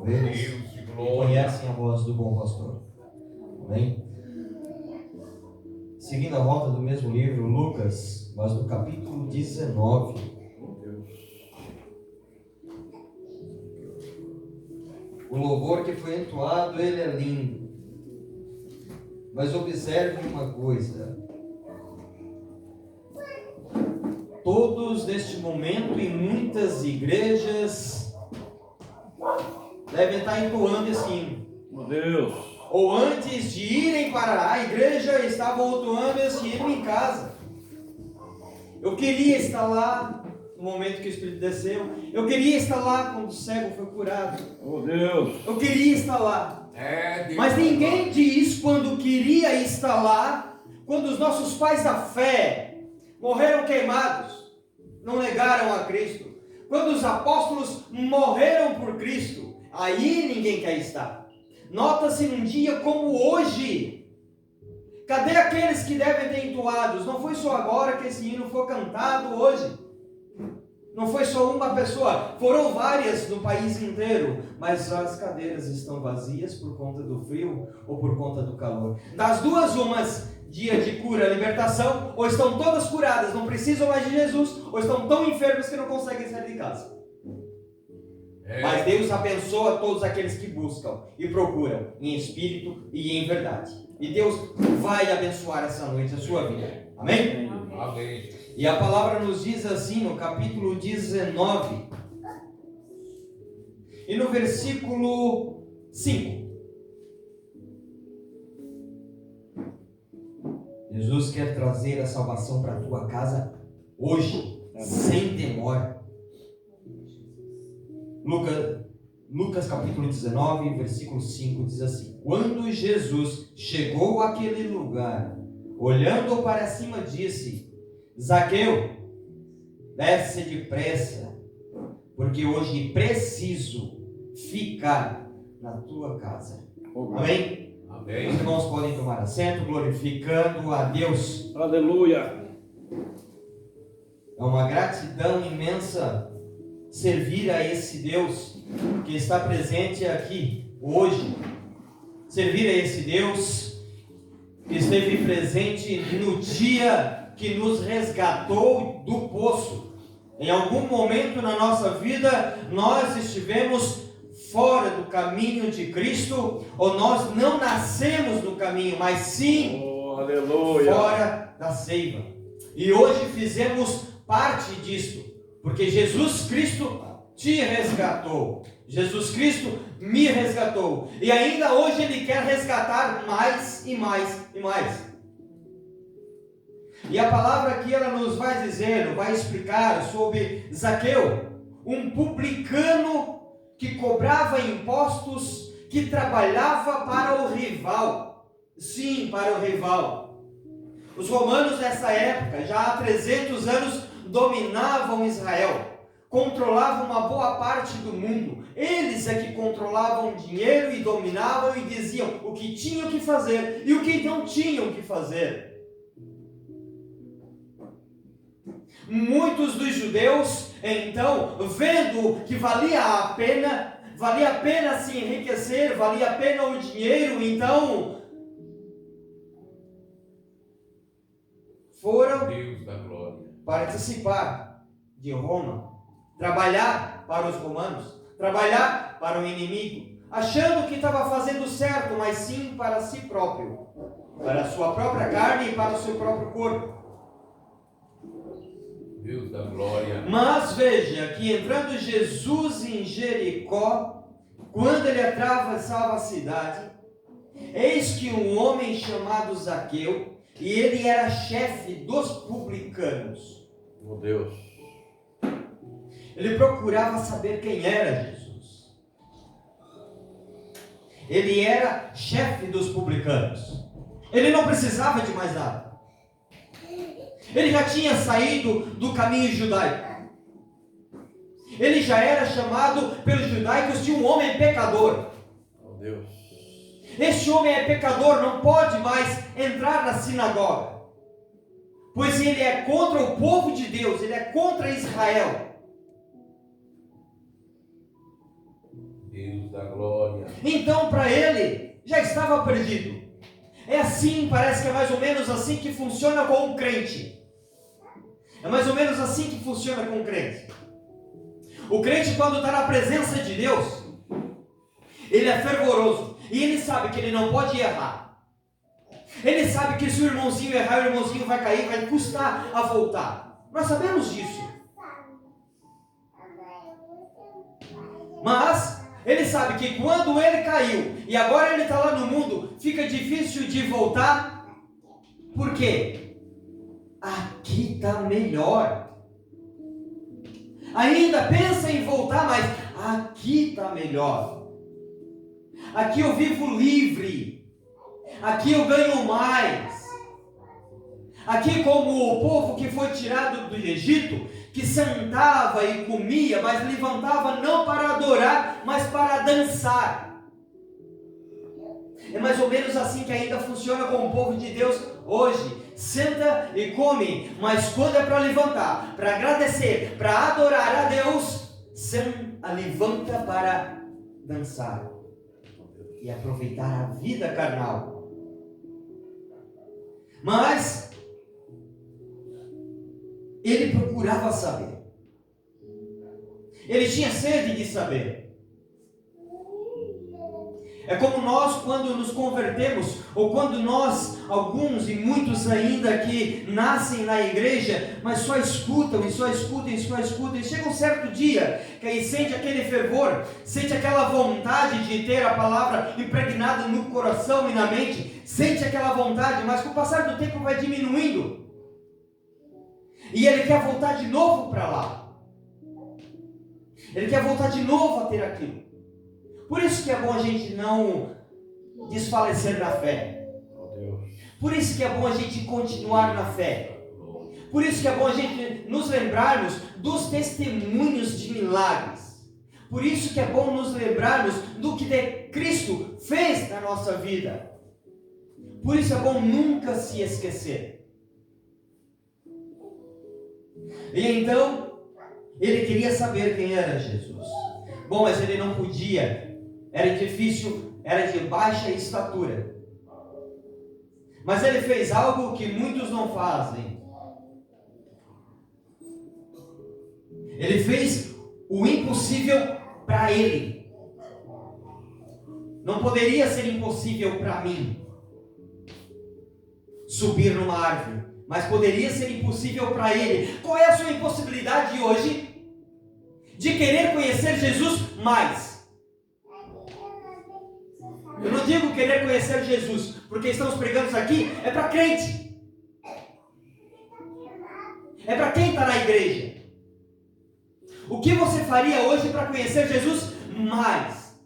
ovelhas e conhecem a voz do bom pastor. Amém? Seguindo a rota do mesmo livro, Lucas, mas no capítulo 19. O louvor que foi entoado, ele é lindo. Mas observe uma coisa. Todos neste momento, em muitas igrejas, devem estar entoando esse hino. Meu Deus. Ou antes de irem para a igreja, estavam entoando esse hino em casa. Eu queria estar lá no momento que o Espírito desceu. Eu queria estar lá quando o cego foi curado. Oh Deus. Eu queria estar lá. Mas ninguém diz quando queria estar lá, quando os nossos pais da fé morreram queimados, não negaram a Cristo. Quando os apóstolos morreram por Cristo, aí ninguém quer estar. Nota-se num dia como hoje. Cadê aqueles que devem ter entoados? Não foi só agora que esse hino foi cantado hoje. Não foi só uma pessoa, foram várias no país inteiro, mas as cadeiras estão vazias por conta do frio ou por conta do calor. Das duas umas, dia de cura, libertação, ou estão todas curadas, não precisam mais de Jesus, ou estão tão enfermos que não conseguem sair de casa. Mas Deus abençoa todos aqueles que buscam e procuram em espírito e em verdade. E Deus vai abençoar essa noite a sua vida. Amém? Amém. E a palavra nos diz assim no capítulo 19 e no versículo 5. Jesus quer trazer a salvação para a tua casa hoje, sem demora. Lucas capítulo 19, versículo 5 diz assim: Quando Jesus chegou àquele lugar, olhando para cima, disse: Zaqueu, desce depressa, porque hoje preciso ficar na tua casa. Amém? Amém. Os irmãos podem tomar assento, glorificando a Deus. Aleluia. É uma gratidão imensa servir a esse Deus que está presente aqui hoje. Servir a esse Deus que esteve presente no dia que nos resgatou do poço. Em algum momento na nossa vida, nós estivemos fora do caminho de Cristo, ou nós não nascemos no caminho, mas sim fora da seiva. E hoje fizemos parte disto, porque Jesus Cristo te resgatou. Jesus Cristo me resgatou. E ainda hoje Ele quer resgatar mais e mais e mais. E a palavra aqui ela nos vai dizer, vai explicar sobre Zaqueu, um publicano que cobrava impostos, que trabalhava para o rival. Sim, para o rival. Os romanos nessa época, já há 300 anos, dominavam Israel, controlavam uma boa parte do mundo. Eles é que controlavam o dinheiro e dominavam e diziam o que tinham que fazer e o que não tinham que fazer. Muitos dos judeus, então, vendo que valia a pena se enriquecer, valia a pena o dinheiro, então foram Deus da glória. participar de Roma, trabalhar para os romanos, trabalhar para o inimigo, achando que estava fazendo certo, mas sim para si próprio, para a sua própria carne e para o seu próprio corpo. Deus da glória. Mas veja que entrando Jesus em Jericó, quando ele atravessava a cidade, eis que um homem chamado Zaqueu, e ele era chefe dos publicanos. Meu Deus. Ele procurava saber quem era Jesus. Ele era chefe dos publicanos. Ele não precisava de mais nada. Ele já tinha saído do caminho judaico. Ele já era chamado pelos judaicos de um homem pecador. Meu Deus. Este homem é pecador, não pode mais entrar na sinagoga, pois ele é contra o povo de Deus, ele é contra Israel. Deus da glória. Então, para ele, já estava perdido. É assim, parece que é mais ou menos assim que funciona com o crente. É mais ou menos assim que funciona com o crente. O crente, quando está na presença de Deus, ele é fervoroso. E ele sabe que ele não pode errar. Ele sabe que se o irmãozinho errar, o irmãozinho vai cair, vai custar a voltar. Nós sabemos disso. Mas ele sabe que quando ele caiu e agora ele está lá no mundo, fica difícil de voltar. Por quê? Aqui está melhor. Ainda pensa em voltar, mas aqui está melhor. Aqui eu vivo livre. Aqui eu ganho mais. Aqui, como o povo que foi tirado do Egito, que sentava e comia, mas levantava não para adorar, mas para dançar. É mais ou menos assim que ainda funciona com o povo de Deus hoje. Senta e come, mas quando é para levantar, para agradecer, para adorar a Deus, levanta para dançar e aproveitar a vida carnal. Mas ele procurava saber. Ele tinha sede de saber. É como nós, quando nos convertemos, ou quando nós, alguns e muitos ainda que nascem na igreja, mas só escutam, e só escutam, e só escutam, e chega um certo dia, que aí sente aquele fervor, sente aquela vontade de ter a palavra impregnada no coração e na mente, sente aquela vontade, mas com o passar do tempo vai diminuindo. E ele quer voltar de novo para lá. Ele quer voltar de novo a ter aquilo. Por isso que é bom a gente não desfalecer na fé. Por isso que é bom a gente continuar na fé. Por isso que é bom a gente nos lembrarmos dos testemunhos de milagres. Por isso que é bom nos lembrarmos do que Cristo fez na nossa vida. Por isso é bom nunca se esquecer. E então, ele queria saber quem era Jesus. Bom, mas ele não podia. Era difícil, era de baixa estatura. Mas ele fez algo que muitos não fazem. Ele fez o impossível para ele. Não poderia ser impossível para mim subir numa árvore, mas poderia ser impossível para ele. Qual é a sua impossibilidade hoje? De querer conhecer Jesus mais. Eu não digo querer conhecer Jesus, porque estamos pregando aqui, é para crente. É para quem está na igreja. O que você faria hoje para conhecer Jesus mais?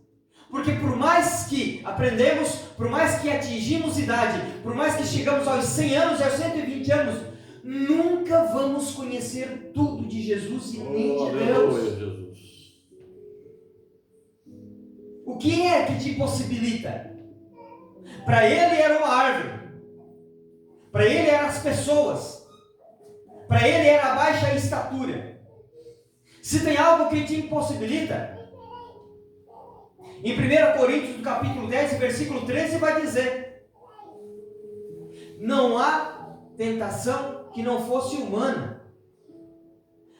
Porque por mais que aprendemos, por mais que atingimos idade, por mais que chegamos aos 100 anos e aos 120 anos, nunca vamos conhecer tudo de Jesus e nem de Deus. O que é que te possibilita? Para ele era uma árvore. Para ele eram as pessoas. Para ele era a baixa estatura. Se tem algo que te impossibilita, em 1 Coríntios, do capítulo 10, versículo 13, vai dizer: não há tentação que não fosse humana,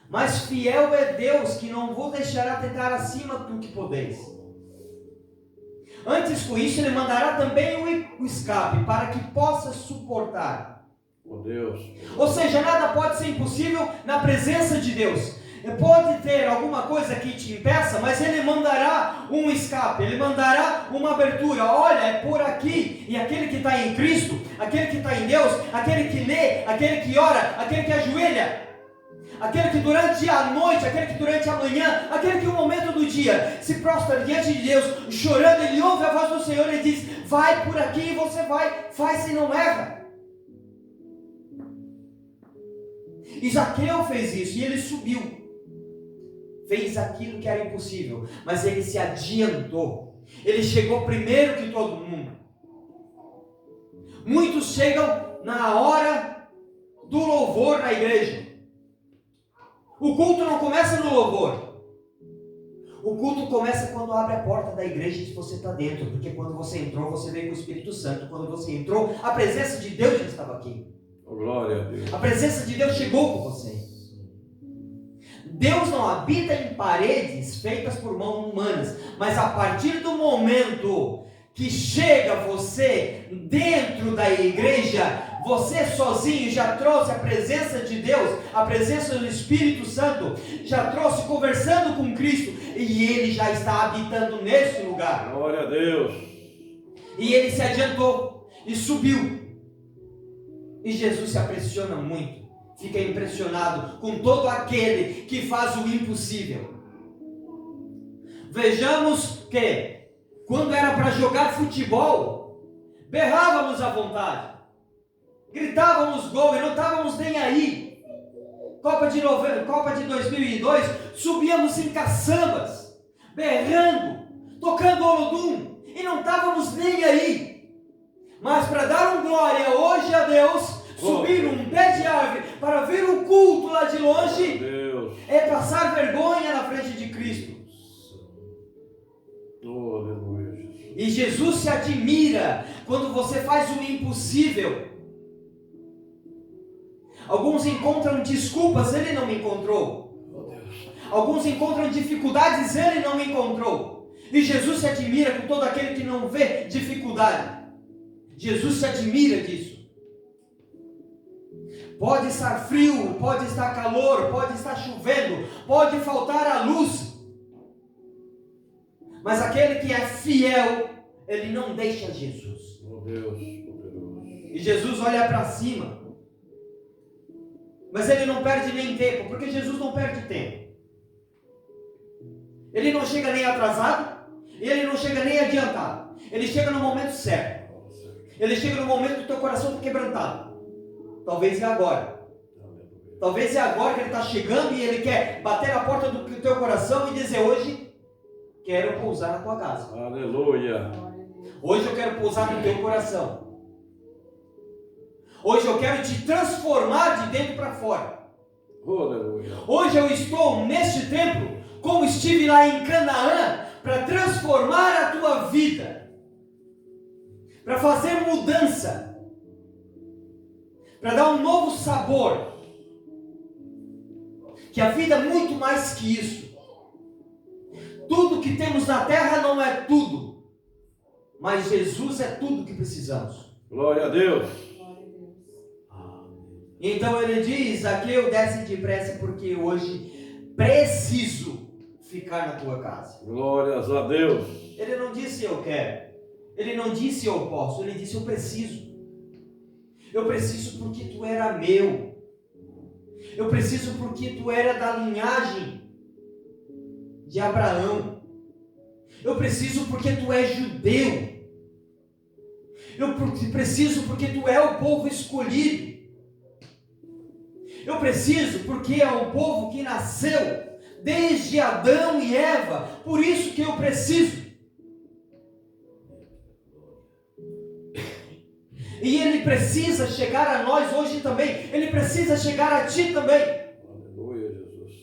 mas fiel é Deus, que não vos deixará tentar acima do que podeis. Antes com isso, ele mandará também o escape, para que possa suportar. Oh Deus. Ou seja, nada pode ser impossível na presença de Deus. Pode ter alguma coisa que te impeça, mas ele mandará um escape, ele mandará uma abertura. Olha, é por aqui. E aquele que está em Cristo, aquele que está em Deus, aquele que lê, aquele que ora, aquele que ajoelha, aquele que durante a noite, aquele que durante a manhã, aquele que no momento do dia se prostra diante de Deus, chorando, ele ouve a voz do Senhor e diz: vai por aqui, e você vai, faz e não erra. E Zaqueu fez isso, e ele subiu. Fez aquilo que era impossível, mas ele se adiantou. Ele chegou primeiro que todo mundo. Muitos chegam na hora do louvor na igreja. O culto não começa no louvor. O culto começa quando abre a porta da igreja e você está dentro, porque quando você entrou, você veio com o Espírito Santo. Quando você entrou, a presença de Deus já estava aqui. Oh, glória a Deus. A presença de Deus chegou com você. Deus não habita em paredes feitas por mãos humanas, mas a partir do momento que chega você dentro da igreja, você sozinho já trouxe a presença de Deus, a presença do Espírito Santo, já trouxe conversando com Cristo, e Ele já está habitando nesse lugar. Glória a Deus. E Ele se adiantou e subiu. E Jesus se impressiona muito, fica impressionado com todo aquele que faz o impossível. Vejamos que, quando era para jogar futebol, berrávamos à vontade, gritávamos gol e não estávamos nem aí. Copa de 2002, subíamos em caçambas, berrando, tocando Olodum, e não estávamos nem aí. Mas para dar glória hoje a Deus, subir um pé de árvore para ver o culto lá de longe, Deus. é passar vergonha na frente de Cristo. Oh, aleluia, Jesus. E Jesus se admira quando você faz o impossível. Alguns encontram desculpas, Ele não me encontrou. Oh, Deus. Alguns encontram dificuldades, Ele não me encontrou. E Jesus se admira com todo aquele que não vê dificuldade. Jesus se admira disso. Pode estar frio, pode estar calor, pode estar chovendo, pode faltar a luz. Mas aquele que é fiel, ele não deixa Jesus. Oh, Deus, poderoso. E Jesus olha para cima. Mas ele não perde nem tempo, porque Jesus não perde tempo. Ele não chega nem atrasado, e ele não chega nem adiantado. Ele chega no momento certo. Ele chega no momento do teu coração está quebrantado. Talvez é agora. Talvez é agora que ele está chegando e ele quer bater na porta do teu coração e dizer: hoje quero pousar na tua casa. Aleluia. Hoje eu quero pousar no teu coração. Hoje eu quero te transformar de dentro para fora. Oh, aleluia. Hoje eu estou neste templo, como estive lá em Canaã, para transformar a tua vida, para fazer mudança, para dar um novo sabor. Que a vida é muito mais que isso. Tudo que temos na terra não é tudo, mas Jesus é tudo que precisamos. Glória a Deus. Então ele diz: Zaqueu, desce depressa, porque hoje preciso ficar na tua casa. Glórias a Deus. Ele não disse eu quero, ele não disse eu posso, ele disse eu preciso. Eu preciso porque tu era meu. Eu preciso porque tu era da linhagem de Abraão. Eu preciso porque tu és judeu. Eu preciso porque tu é o povo escolhido. Eu preciso porque é o povo que nasceu desde Adão e Eva. Por isso que eu preciso. E Ele precisa chegar a nós hoje também. Ele precisa chegar a ti também. Aleluia, Jesus.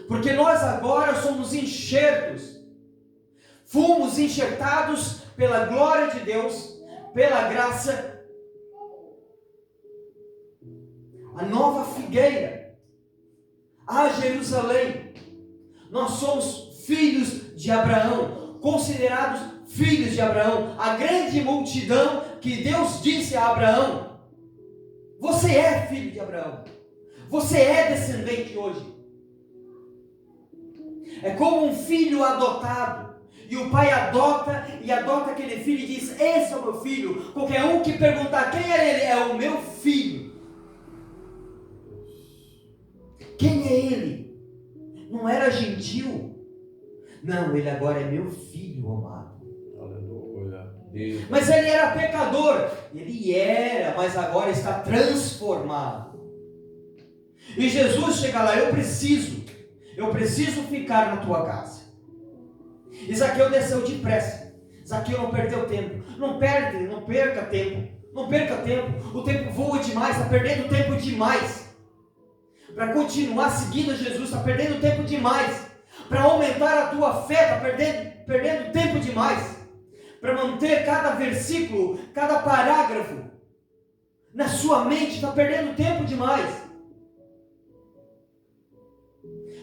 Porque nós agora somos enxertos. Fomos enxertados pela glória de Deus, pela graça. A nova figueira. A Jerusalém. Nós somos filhos de Abraão, considerados filhos de Abraão, a grande multidão que Deus disse a Abraão: você é filho de Abraão, você é descendente hoje. É como um filho adotado, e o pai adota aquele filho e diz: esse é o meu filho. Qualquer um que perguntar quem é ele, é o meu filho. Quem é ele? Não era gentil? Não, ele agora é meu filho amado. Aleluia. Mas ele era pecador. Ele era, mas agora está transformado. E Jesus chega lá: eu preciso ficar na tua casa. E Zaqueu desceu depressa. Zaqueu não perdeu tempo. Não perca tempo. Não perca tempo. O tempo voa demais, está perdendo tempo demais. para continuar seguindo Jesus, está perdendo tempo demais. Para aumentar a tua fé, está perdendo tempo demais. Para manter cada versículo, cada parágrafo na sua mente, está perdendo tempo demais.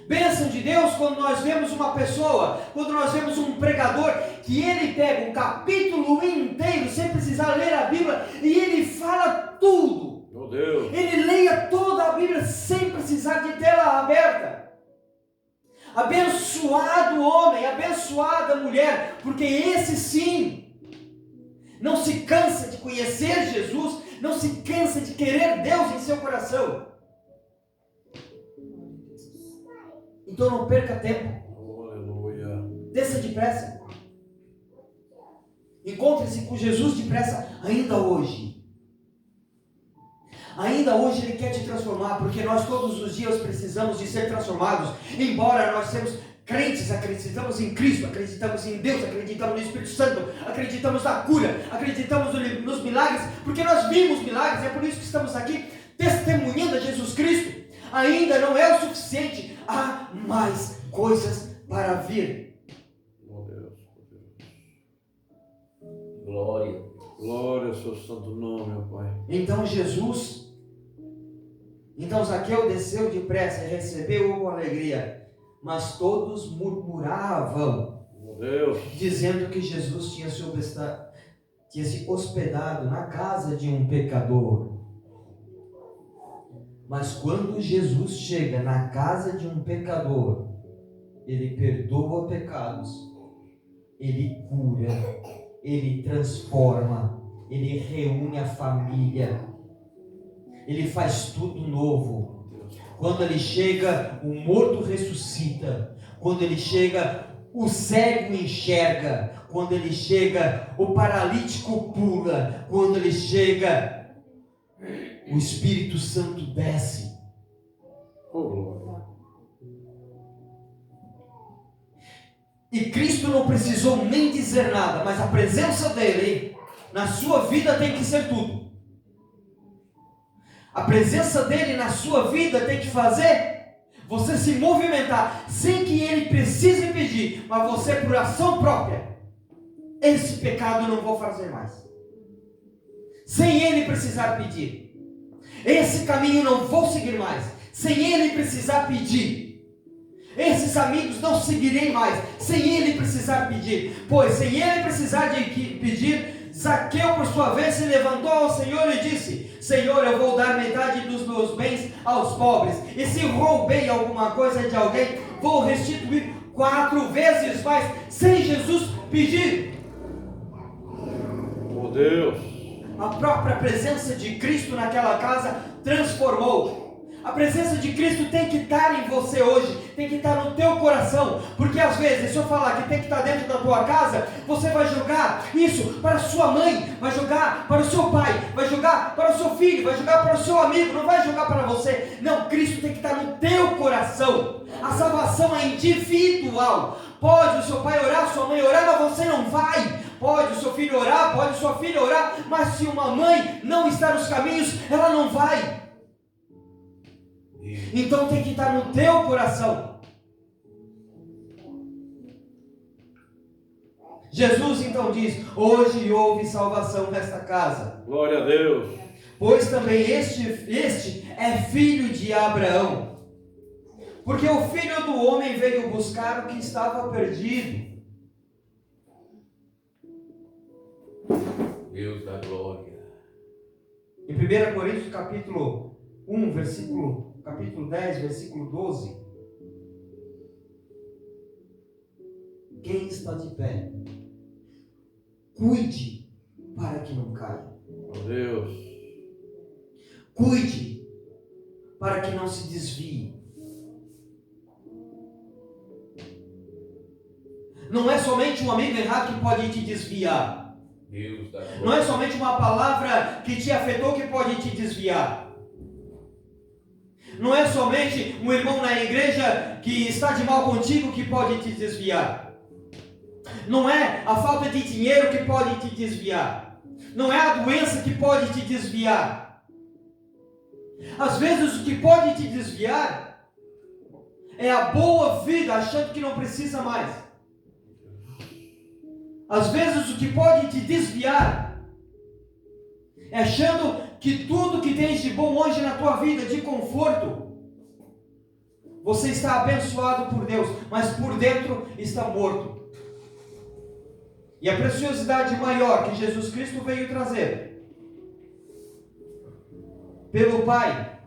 Bênção de Deus quando nós vemos uma pessoa, quando nós vemos um pregador, que ele pega um capítulo inteiro, sem precisar ler a Bíblia, e ele fala tudo. Meu Deus. Ele leia toda a Bíblia sem precisar de tela aberta. Abençoado homem, abençoada mulher, porque esse sim, não se cansa de conhecer Jesus, não se cansa de querer Deus em seu coração. Então não perca tempo. Aleluia. Desça depressa. Encontre-se com Jesus depressa, ainda hoje. Ainda hoje Ele quer te transformar, porque nós todos os dias precisamos de ser transformados. Embora nós sejamos crentes, acreditamos em Cristo, acreditamos em Deus, acreditamos no Espírito Santo, acreditamos na cura, acreditamos nos milagres, porque nós vimos milagres, é por isso que estamos aqui testemunhando a Jesus Cristo. Ainda não é o suficiente, há mais coisas para vir. Meu Deus. Glória. Glória ao seu santo nome, meu Pai. Então Zaqueu desceu depressa e recebeu-o com alegria, mas todos murmuravam, Meu Deus. dizendo que Jesus tinha se hospedado na casa de um pecador. Mas quando Jesus chega na casa de um pecador, Ele perdoa pecados, Ele cura, Ele transforma, Ele reúne a família, Ele faz tudo novo. Quando Ele chega, o morto ressuscita. Quando Ele chega, o cego enxerga. Quando Ele chega, o paralítico pula. Quando Ele chega, o Espírito Santo desce. Oh, glória. E Cristo não precisou nem dizer nada, mas a presença dele na sua vida tem que ser tudo. A presença dele na sua vida tem que fazer você se movimentar, sem que ele precise pedir, mas você por ação própria. Esse pecado eu não vou fazer mais, sem ele precisar pedir. Esse caminho não vou seguir mais, sem ele precisar pedir. Esses amigos não seguirei mais, sem ele precisar pedir. Pois sem ele precisar de pedir, Zaqueu por sua vez se levantou ao Senhor e disse: Senhor, eu vou dar metade dos meus bens aos pobres, e se roubei alguma coisa de alguém, vou restituir 4 vezes mais, sem Jesus pedir. Meu Deus. A própria presença de Cristo naquela casa transformou. A presença de Cristo tem que estar em você hoje, tem que estar no teu coração, porque às vezes, se eu falar que tem que estar dentro da tua casa, você vai jogar isso para a sua mãe, vai jogar para o seu pai, vai jogar para o seu filho, vai jogar para o seu amigo, não vai jogar para você. Não, Cristo tem que estar no teu coração. A salvação é individual. Pode o seu pai orar, sua mãe orar, mas você não vai. Pode o seu filho orar, pode sua filha orar, mas se uma mãe não está nos caminhos, ela não vai. Então tem que estar no teu coração. Jesus então diz: hoje houve salvação nesta casa. Glória a Deus. Pois também este é filho de Abraão. Porque o Filho do Homem veio buscar o que estava perdido. Deus da glória. Em 1 Coríntios capítulo 1, capítulo 10, versículo 12. Quem está de pé, cuide para que não caia. Meu Deus. Cuide para que não se desvie. Não é somente um amigo errado que pode te desviar. Deus da glória. Não é somente uma palavra que te afetou que pode te desviar. Não é somente um irmão na igreja que está de mal contigo que pode te desviar. Não é a falta de dinheiro que pode te desviar. Não é a doença que pode te desviar. Às vezes o que pode te desviar é a boa vida, achando que não precisa mais. Às vezes o que pode te desviar é achando que tudo que tens de bom hoje na tua vida, de conforto, você está abençoado por Deus, mas por dentro está morto. E a preciosidade maior que Jesus Cristo veio trazer pelo Pai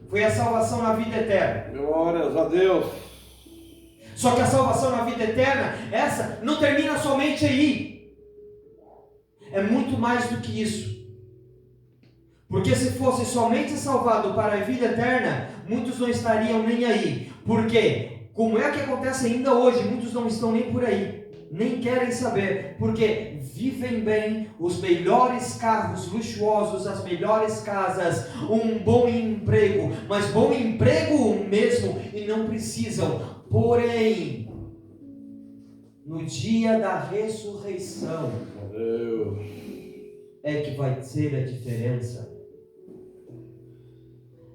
foi a salvação na vida eterna. Glórias a Deus. Só que a salvação na vida eterna, essa não termina somente aí. É muito mais do que isso. Porque se fosse somente salvado para a vida eterna, muitos não estariam nem aí. Por quê? Como é que acontece ainda hoje? Muitos não estão nem por aí. Nem querem saber. Porque vivem bem, os melhores carros luxuosos, as melhores casas, um bom emprego. Mas bom emprego mesmo e não precisam. Porém, no dia da ressurreição, Deus. é que vai ser a diferença.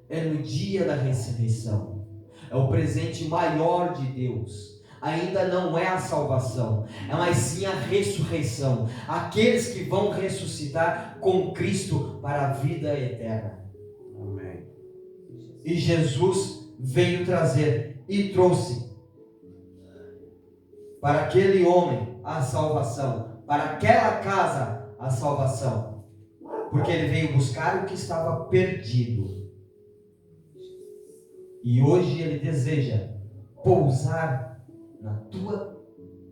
É no dia da ressurreição. É o presente maior de Deus. Ainda não é a salvação, mas sim a ressurreição. Aqueles que vão ressuscitar com Cristo para a vida eterna. Amém. E Jesus veio trazer e trouxe para aquele homem a salvação, para aquela casa a salvação, porque ele veio buscar o que estava perdido. E hoje ele deseja pousar na tua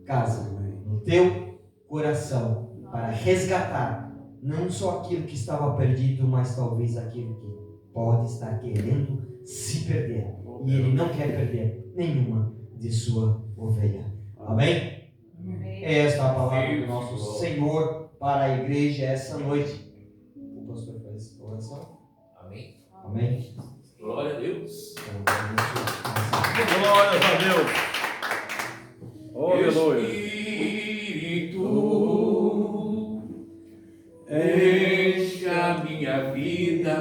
casa, no teu coração, para resgatar não só aquilo que estava perdido, mas talvez aquilo que pode estar querendo se perder. E ele não quer perder nenhuma de sua ovelha. Amém? Esta é a palavra do nosso Senhor para a igreja essa noite. O pastor faz oração. Amém. Amém. Glória a Deus.